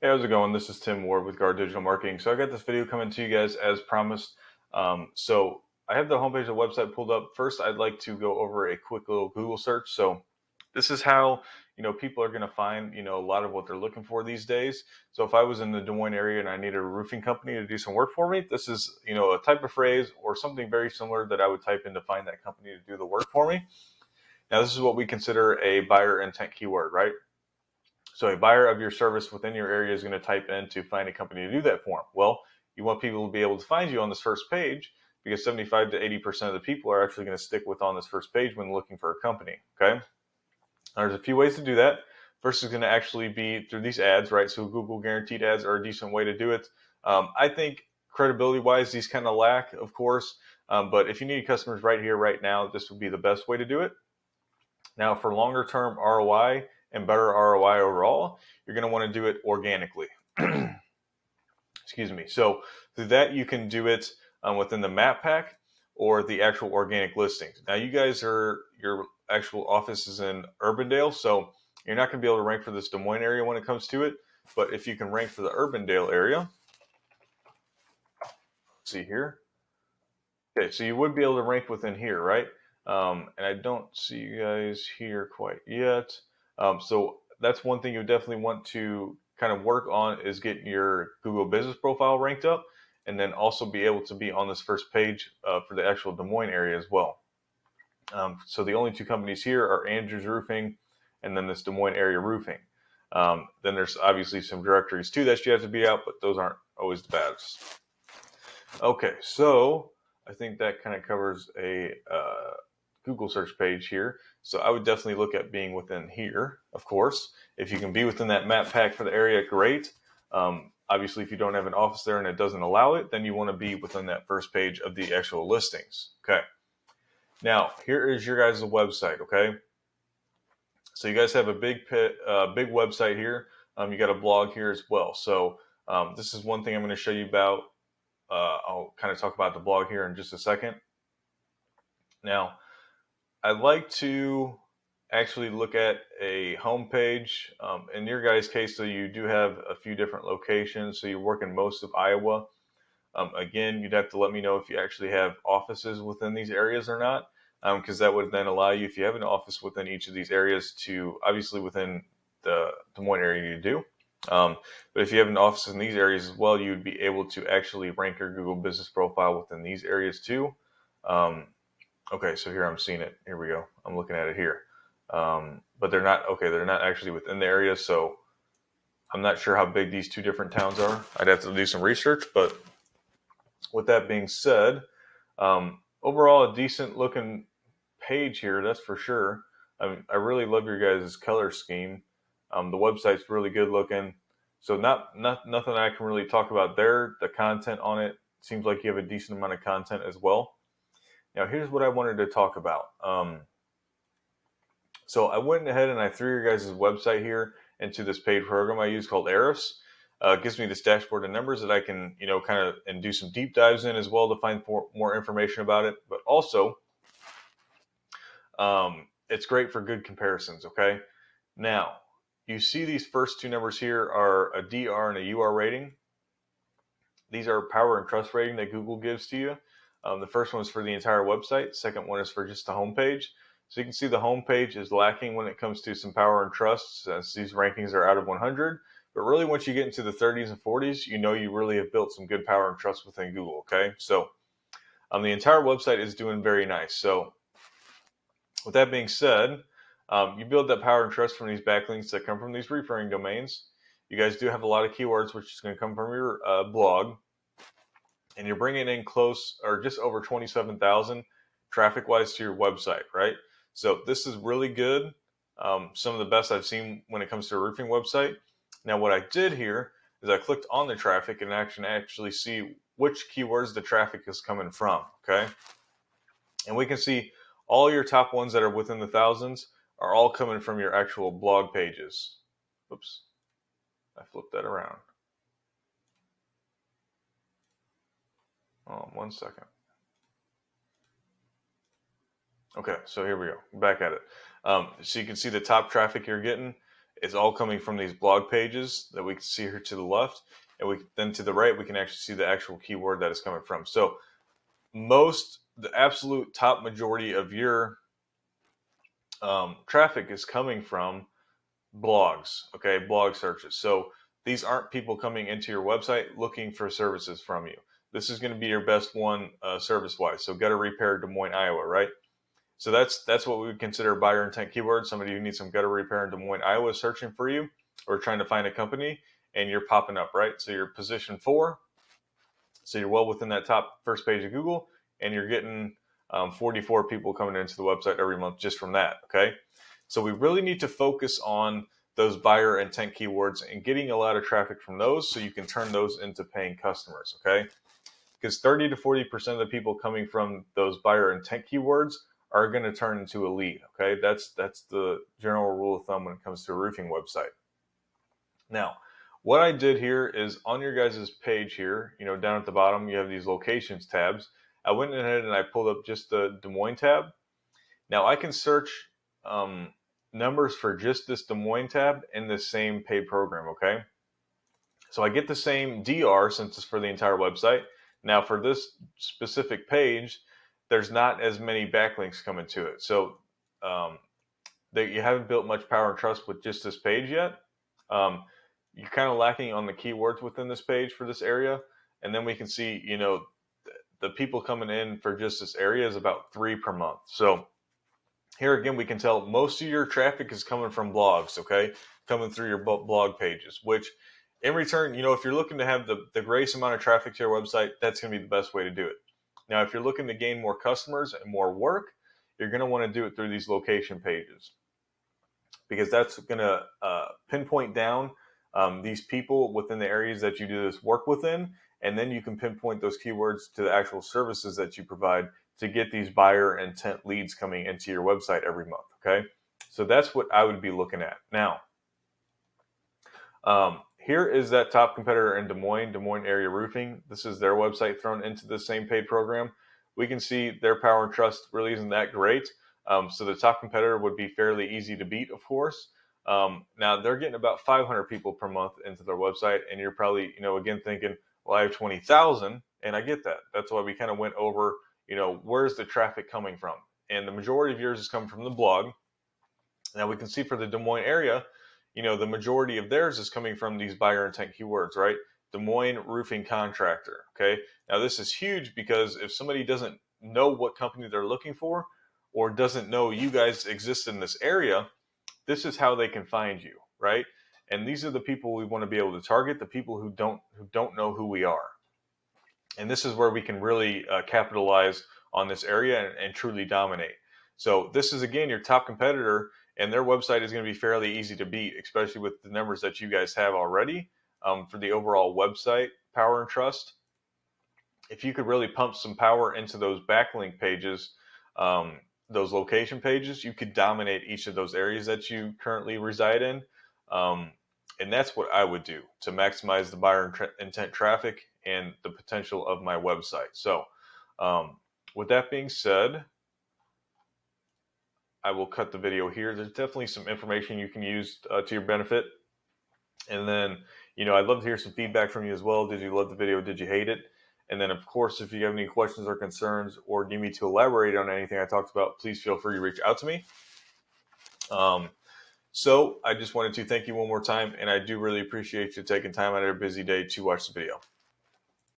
Hey, how's it going? This is Tim Ward with Guard Digital Marketing. So I got this video coming to you guys as promised. So I have the homepage of the website pulled up. First, I'd like to go over a quick little Google search. So this is how people are going to find a lot of what they're looking for these days. So if I was in the Des Moines area and I needed a roofing company to do some work for me, this is a type of phrase or something very similar that I would type in to find that company to do the work for me. Now this is what we consider a buyer intent keyword, right? So a buyer of your service within your area is going to type in to find a company to do that for them. Well, you want people to be able to find you on this first page because 75 to 80% of the people are actually going to stick with on this first page when looking for a company. Okay. There's a few ways to do that. First is going to actually be through these ads, right? So Google guaranteed ads are a decent way to do it. I think credibility wise, these kind of lack, of course. But if you need customers right here, right now, this would be the best way to do it. Now, for longer term ROI and better ROI overall, you're going to want to do it organically. Excuse me. So through that, you can do it within the map pack or the actual organic listings. Now, you guys your actual office is in Urbandale, so you're not going to be able to rank for this Des Moines area when it comes to it. But if you can rank for the Urbandale area, see here. Okay, so you would be able to rank within here, right? And I don't see you guys here quite yet. So that's one thing you definitely want to kind of work on is getting your Google business profile ranked up and then also be able to be on this first page for the actual Des Moines area as well. So the only two companies here are Andrews Roofing and then this Des Moines area roofing. Then there's obviously some directories too that you have to be out, but those aren't always the baddest. Okay, so I think that kind of covers a Google search page here. So I would definitely look at being within here, of course. If you can be within that map pack for the area, great. Obviously, if you don't have an office there and it doesn't allow it, then you want to be within that first page of the actual listings. Okay. Now, here is your guys' website, okay? So you guys have a big website here. You got a blog here as well. So this is one thing I'm going to show you about. I'll kind of talk about the blog here in just a second. Now, I'd like to actually look at a home page. In your guys' case, so you do have a few different locations. So you're working most of Iowa. Again, you'd have to let me know if you actually have offices within these areas or not, because that would then allow you, if you have an office within each of these areas, to obviously within the Des Moines area you do. But if you have an office in these areas as well, you would be able to actually rank your Google business profile within these areas too. Okay, so here I'm seeing it. Here we go. I'm looking at it here. But they're not actually within the area, so I'm not sure how big these two different towns are. I'd have to do some research, but with that being said, overall a decent looking page here, that's for sure. I really love your guys' color scheme. The website's really good looking. So nothing I can really talk about there. The content on it seems like you have a decent amount of content as well. Now here's what I wanted to talk about. So I went ahead and I threw your guys' website here into this paid program I use called Aris. It gives me this dashboard of numbers that I can, kind of and do some deep dives in as well to find more information about it. But also, it's great for good comparisons. Okay. Now, you see these first two numbers here are a DR and a UR rating. These are power and trust rating that Google gives to you. The first one is for the entire website. Second one is for just the homepage. So you can see the homepage is lacking when it comes to some power and trust, since these rankings are out of 100. But really, once you get into the 30s and 40s, you really have built some good power and trust within Google. Okay, so the entire website is doing very nice. So with that being said, you build that power and trust from these backlinks that come from these referring domains. You guys do have a lot of keywords, which is going to come from your blog. And you're bringing in close or just over 27,000 traffic wise to your website, right? So this is really good. Some of the best I've seen when it comes to a roofing website. Now, what I did here is I clicked on the traffic and I can actually see which keywords the traffic is coming from, okay? And we can see all your top ones that are within the thousands are all coming from your actual blog pages. Oops, I flipped that around. Oh, 1 second. Okay, so here we go. Back at it. So you can see the top traffic you're getting is all coming from these blog pages that we can see here to the left, and then to the right we can actually see the actual keyword that is coming from. So the absolute top majority of your traffic is coming from blogs, okay, blog searches. So these aren't people coming into your website looking for services from you. This is going to be your best one service wise. So gutter repair, Des Moines, Iowa, right? So that's what we would consider buyer intent keywords. Somebody who needs some gutter repair in Des Moines, Iowa is searching for you or trying to find a company, and you're popping up, right? So you're position 4. So you're well within that top first page of Google, and you're getting 44 people coming into the website every month just from that, okay? So we really need to focus on those buyer intent keywords and getting a lot of traffic from those so you can turn those into paying customers, okay? Because 30 to 40% of the people coming from those buyer intent keywords are going to turn into a lead, okay? That's the general rule of thumb when it comes to a roofing website. Now, what I did here is on your guys' page here, down at the bottom, you have these locations tabs. I went ahead and I pulled up just the Des Moines tab. Now I can search numbers for just this Des Moines tab in the same paid program, okay? So I get the same DR since it's for the entire website. Now for this specific page, there's not as many backlinks coming to it. So you haven't built much power and trust with just this page yet. You're kind of lacking on the keywords within this page for this area. And then we can see, the people coming in for just this area is about 3 per month. So here again, we can tell most of your traffic is coming from blogs, okay? Coming through your blog pages, which in return, if you're looking to have the greatest amount of traffic to your website, that's going to be the best way to do it. Now, if you're looking to gain more customers and more work, you're going to want to do it through these location pages, because that's going to pinpoint down these people within the areas that you do this work within, and then you can pinpoint those keywords to the actual services that you provide to get these buyer intent leads coming into your website every month, okay? So that's what I would be looking at. Now, here is that top competitor in Des Moines Area Roofing. This is their website thrown into the same paid program. We can see their power and trust really isn't that great. So the top competitor would be fairly easy to beat, of course. Now they're getting about 500 people per month into their website, and you're probably, again thinking, well, I have 20,000, and I get that. That's why we kind of went over, where's the traffic coming from? And the majority of yours is coming from the blog. Now we can see for the Des Moines area, the majority of theirs is coming from these buyer intent keywords, right? Des Moines roofing contractor, okay? Now this is huge because if somebody doesn't know what company they're looking for, or doesn't know you guys exist in this area, this is how they can find you, right? And these are the people we want to be able to target, the people who don't know who we are. And this is where we can really capitalize on this area and truly dominate. So this is, again, your top competitor, and their website is going to be fairly easy to beat, especially with the numbers that you guys have already for the overall website power and trust. If you could really pump some power into those backlink pages, those location pages, you could dominate each of those areas that you currently reside in. And that's what I would do to maximize the buyer intent traffic and the potential of my website. So with that being said, I will cut the video here. There's definitely some information you can use to your benefit. And then, I'd love to hear some feedback from you as well. Did you love the video? Did you hate it? And then, of course, if you have any questions or concerns or need me to elaborate on anything I talked about, please feel free to reach out to me. So I just wanted to thank you one more time, and I do really appreciate you taking time out of your busy day to watch the video.